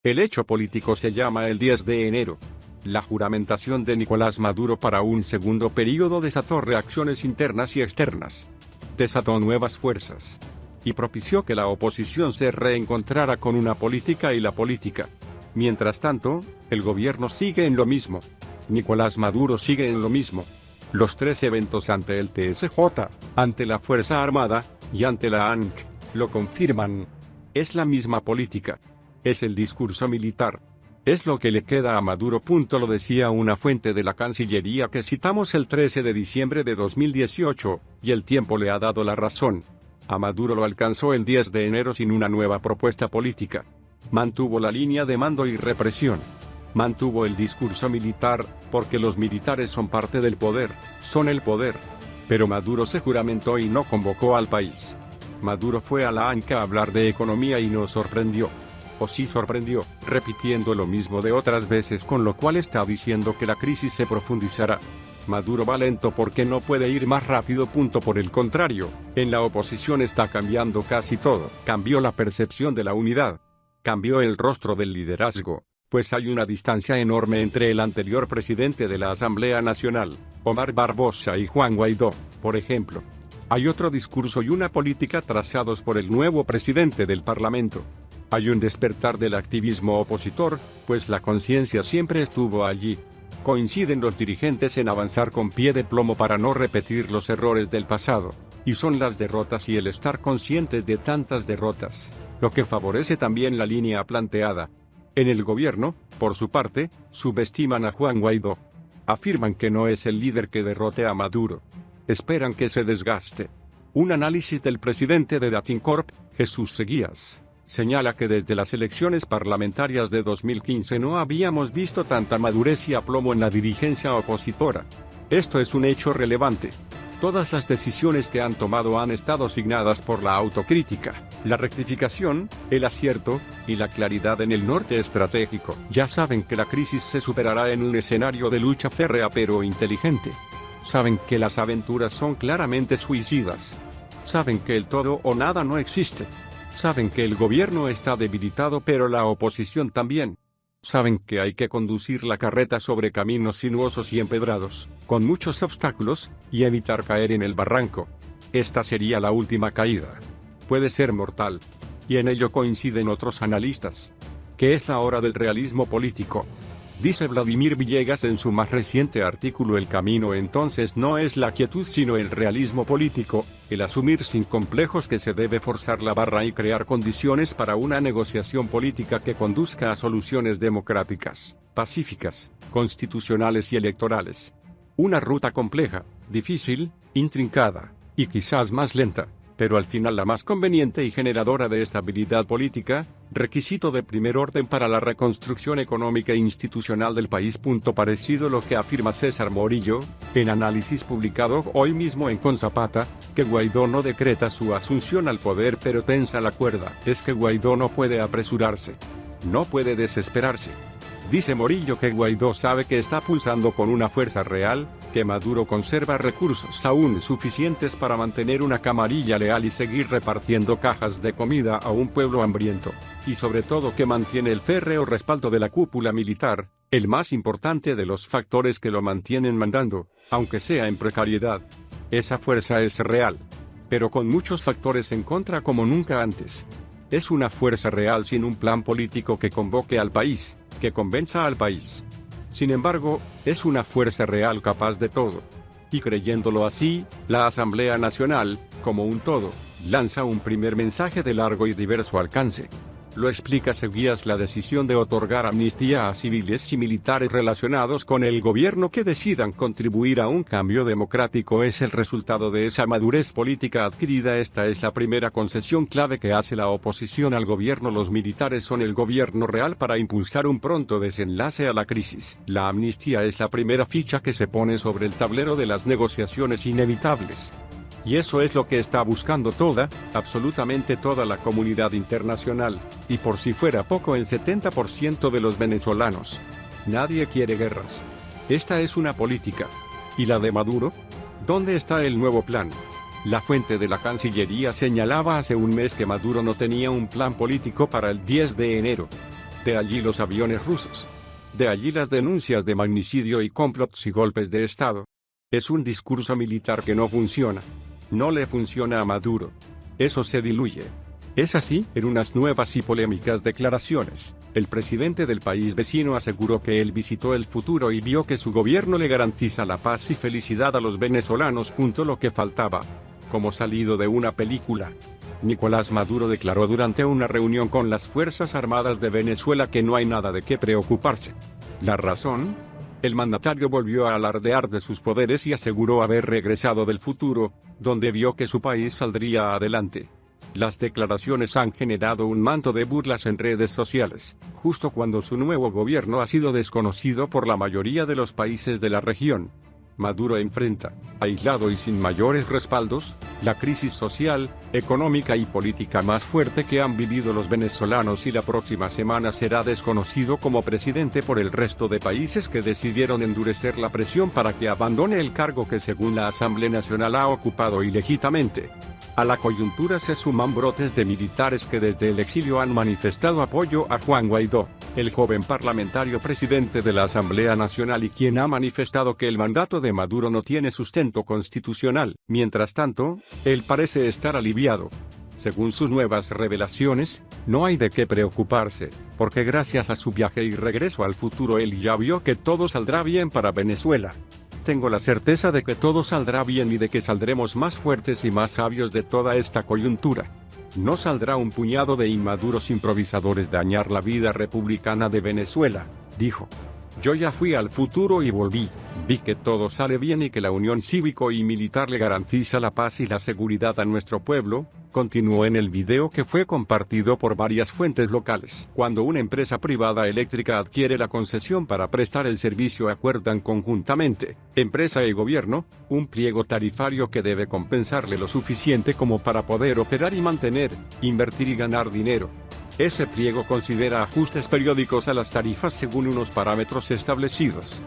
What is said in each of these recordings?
El hecho político se llama el 10 de enero. La juramentación de Nicolás Maduro para un segundo periodo desató reacciones internas y externas. Desató nuevas fuerzas. Y propició que la oposición se reencontrara con una política y la política. Mientras tanto, el gobierno sigue en lo mismo. Nicolás Maduro sigue en lo mismo. Los tres eventos ante el TSJ, ante la Fuerza Armada, y ante la ANC, lo confirman. Es la misma política. Es el discurso militar. Es lo que le queda a Maduro. Lo decía una fuente de la Cancillería que citamos el 13 de diciembre de 2018, y el tiempo le ha dado la razón. A Maduro lo alcanzó el 10 de enero sin una nueva propuesta política. Mantuvo la línea de mando y represión. Mantuvo el discurso militar, porque los militares son parte del poder, son el poder. Pero Maduro se juramentó y no convocó al país. Maduro fue a la ANC a hablar de economía y no sorprendió. O sí sorprendió, repitiendo lo mismo de otras veces, con lo cual está diciendo que la crisis se profundizará. Maduro va lento porque no puede ir más rápido. Por el contrario, en la oposición está cambiando casi todo. Cambió la percepción de la unidad. Cambió el rostro del liderazgo, pues hay una distancia enorme entre el anterior presidente de la Asamblea Nacional, Omar Barbosa, y Juan Guaidó, por ejemplo. Hay otro discurso y una política trazados por el nuevo presidente del Parlamento. Hay un despertar del activismo opositor, pues la conciencia siempre estuvo allí. Coinciden los dirigentes en avanzar con pie de plomo para no repetir los errores del pasado, y son las derrotas y el estar conscientes de tantas derrotas, lo que favorece también la línea planteada. En el gobierno, por su parte, subestiman a Juan Guaidó. Afirman que no es el líder que derrote a Maduro. Esperan que se desgaste. Un análisis del presidente de Datincorp, Jesús Seguías, señala que desde las elecciones parlamentarias de 2015 no habíamos visto tanta madurez y aplomo en la dirigencia opositora. Esto es un hecho relevante. Todas las decisiones que han tomado han estado signadas por la autocrítica, la rectificación, el acierto, y la claridad en el norte estratégico. Ya saben que la crisis se superará en un escenario de lucha férrea pero inteligente. Saben que las aventuras son claramente suicidas. Saben que el todo o nada no existe. Saben que el gobierno está debilitado pero la oposición también. Saben que hay que conducir la carreta sobre caminos sinuosos y empedrados, con muchos obstáculos, y evitar caer en el barranco. Esta sería la última caída. Puede ser mortal. Y en ello coinciden otros analistas. Que es la hora del realismo político. Dice Vladimir Villegas en su más reciente artículo: el camino entonces no es la quietud sino el realismo político, el asumir sin complejos que se debe forzar la barra y crear condiciones para una negociación política que conduzca a soluciones democráticas, pacíficas, constitucionales y electorales. Una ruta compleja, difícil, intrincada, y quizás más lenta, pero al final la más conveniente y generadora de estabilidad política, requisito de primer orden para la reconstrucción económica e institucional del país. Parecido lo que afirma César Morillo, en análisis publicado hoy mismo en Con Zapata, que Guaidó no decreta su asunción al poder pero tensa la cuerda. Es que Guaidó no puede apresurarse. No puede desesperarse. Dice Morillo que Guaidó sabe que está pulsando con una fuerza real, que Maduro conserva recursos aún suficientes para mantener una camarilla leal y seguir repartiendo cajas de comida a un pueblo hambriento, y sobre todo que mantiene el férreo respaldo de la cúpula militar, el más importante de los factores que lo mantienen mandando, aunque sea en precariedad. Esa fuerza es real, pero con muchos factores en contra como nunca antes. Es una fuerza real sin un plan político que convoque al país, que convenza al país. Sin embargo, es una fuerza real capaz de todo. Y creyéndolo así, la Asamblea Nacional, como un todo, lanza un primer mensaje de largo y diverso alcance. Lo explica Seguías: la decisión de otorgar amnistía a civiles y militares relacionados con el gobierno que decidan contribuir a un cambio democrático es el resultado de esa madurez política adquirida. Esta es la primera concesión clave que hace la oposición al gobierno. Los militares son el gobierno real para impulsar un pronto desenlace a la crisis. La amnistía es la primera ficha que se pone sobre el tablero de las negociaciones inevitables. Y eso es lo que está buscando absolutamente toda la comunidad internacional, y por si fuera poco el 70% de los venezolanos. Nadie quiere guerras. Esta es una política. ¿Y la de Maduro? ¿Dónde está el nuevo plan? La fuente de la Cancillería señalaba hace un mes que Maduro no tenía un plan político para el 10 de enero. De allí los aviones rusos. De allí las denuncias de magnicidio y complots y golpes de Estado. Es un discurso militar que no funciona. No le funciona a Maduro. Eso se diluye. Es así, en unas nuevas y polémicas declaraciones, el presidente del país vecino aseguró que él visitó el futuro y vio que su gobierno le garantiza la paz y felicidad a los venezolanos. Lo que faltaba. Como salido de una película. Nicolás Maduro declaró durante una reunión con las Fuerzas Armadas de Venezuela que no hay nada de qué preocuparse. ¿La razón? El mandatario volvió a alardear de sus poderes y aseguró haber regresado del futuro, donde vio que su país saldría adelante. Las declaraciones han generado un manto de burlas en redes sociales, justo cuando su nuevo gobierno ha sido desconocido por la mayoría de los países de la región. Maduro enfrenta, aislado y sin mayores respaldos, la crisis social, económica y política más fuerte que han vivido los venezolanos y la próxima semana será desconocido como presidente por el resto de países que decidieron endurecer la presión para que abandone el cargo que según la Asamblea Nacional ha ocupado ilegítimamente. A la coyuntura se suman brotes de militares que desde el exilio han manifestado apoyo a Juan Guaidó, el joven parlamentario presidente de la Asamblea Nacional y quien ha manifestado que el mandato de Maduro no tiene sustento constitucional. Mientras tanto, él parece estar aliviado. Según sus nuevas revelaciones, no hay de qué preocuparse, porque gracias a su viaje y regreso al futuro él ya vio que todo saldrá bien para Venezuela. Tengo la certeza de que todo saldrá bien y de que saldremos más fuertes y más sabios de toda esta coyuntura. No saldrá un puñado de inmaduros improvisadores dañar la vida republicana de Venezuela, dijo. Yo ya fui al futuro y volví, vi que todo sale bien y que la unión cívico y militar le garantiza la paz y la seguridad a nuestro pueblo, continuó en el video que fue compartido por varias fuentes locales. Cuando una empresa privada eléctrica adquiere la concesión para prestar el servicio, acuerdan conjuntamente, empresa y gobierno, un pliego tarifario que debe compensarle lo suficiente como para poder operar y mantener, invertir y ganar dinero. Ese pliego considera ajustes periódicos a las tarifas según unos parámetros establecidos.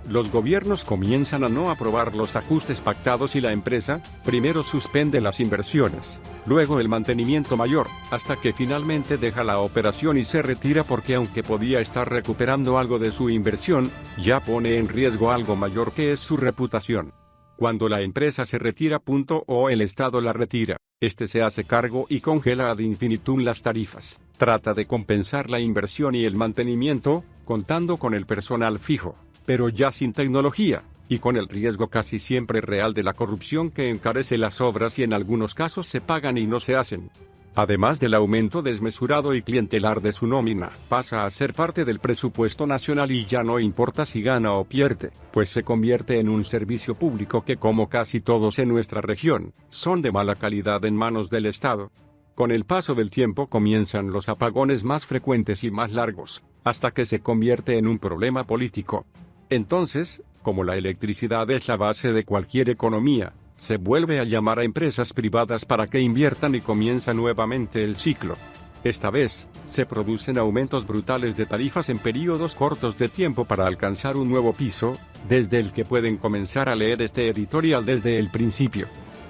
Los gobiernos comienzan a no aprobar los ajustes pactados y la empresa, primero suspende las inversiones, luego el mantenimiento mayor, hasta que finalmente deja la operación y se retira porque aunque podía estar recuperando algo de su inversión, ya pone en riesgo algo mayor que es su reputación. Cuando la empresa se retira o el Estado la retira, este se hace cargo y congela ad infinitum las tarifas. Trata de compensar la inversión y el mantenimiento, contando con el personal fijo, pero ya sin tecnología, y con el riesgo casi siempre real de la corrupción que encarece las obras y en algunos casos se pagan y no se hacen. Además del aumento desmesurado y clientelar de su nómina, pasa a ser parte del presupuesto nacional y ya no importa si gana o pierde, pues se convierte en un servicio público que, como casi todos en nuestra región, son de mala calidad en manos del Estado. Con el paso del tiempo comienzan los apagones más frecuentes y más largos, hasta que se convierte en un problema político. Entonces, como la electricidad es la base de cualquier economía, se vuelve a llamar a empresas privadas para que inviertan y comienza nuevamente el ciclo. Esta vez, se producen aumentos brutales de tarifas en periodos cortos de tiempo para alcanzar un nuevo piso, desde el que pueden comenzar a leer este editorial desde el principio.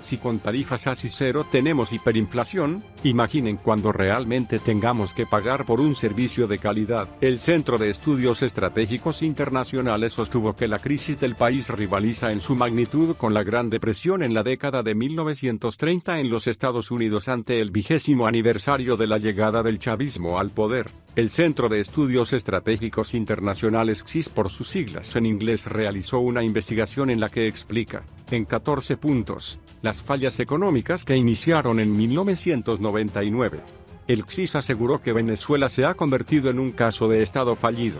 Si con tarifas así cero tenemos hiperinflación, imaginen cuando realmente tengamos que pagar por un servicio de calidad. El Centro de Estudios Estratégicos Internacionales sostuvo que la crisis del país rivaliza en su magnitud con la Gran Depresión en la década de 1930 en los Estados Unidos ante el 20º aniversario de la llegada del chavismo al poder. El Centro de Estudios Estratégicos Internacionales CSIS por sus siglas en inglés realizó una investigación en la que explica, en 14 puntos, las fallas económicas que iniciaron en 1999. El CSIS aseguró que Venezuela se ha convertido en un caso de Estado fallido.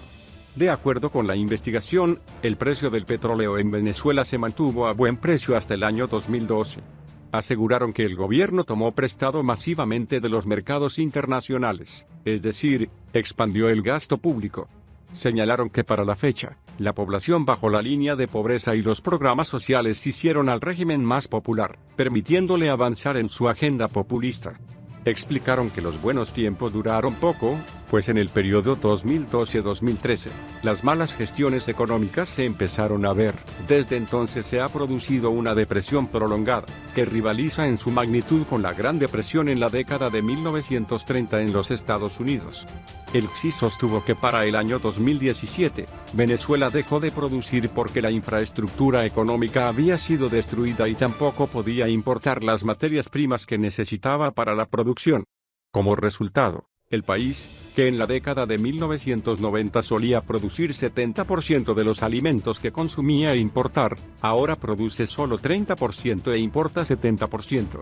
De acuerdo con la investigación, el precio del petróleo en Venezuela se mantuvo a buen precio hasta el año 2012. Aseguraron que el gobierno tomó prestado masivamente de los mercados internacionales, es decir, expandió el gasto público. Señalaron que para la fecha, la población bajo la línea de pobreza y los programas sociales hicieron al régimen más popular, permitiéndole avanzar en su agenda populista. Explicaron que los buenos tiempos duraron poco, pues en el periodo 2012-2013, las malas gestiones económicas se empezaron a ver. Desde entonces se ha producido una depresión prolongada, que rivaliza en su magnitud con la Gran Depresión en la década de 1930 en los Estados Unidos. El XI sostuvo que para el año 2017, Venezuela dejó de producir porque la infraestructura económica había sido destruida y tampoco podía importar las materias primas que necesitaba para la producción. Como resultado, el país, que en la década de 1990 solía producir 70% de los alimentos que consumía e importar, ahora produce solo 30% e importa 70%.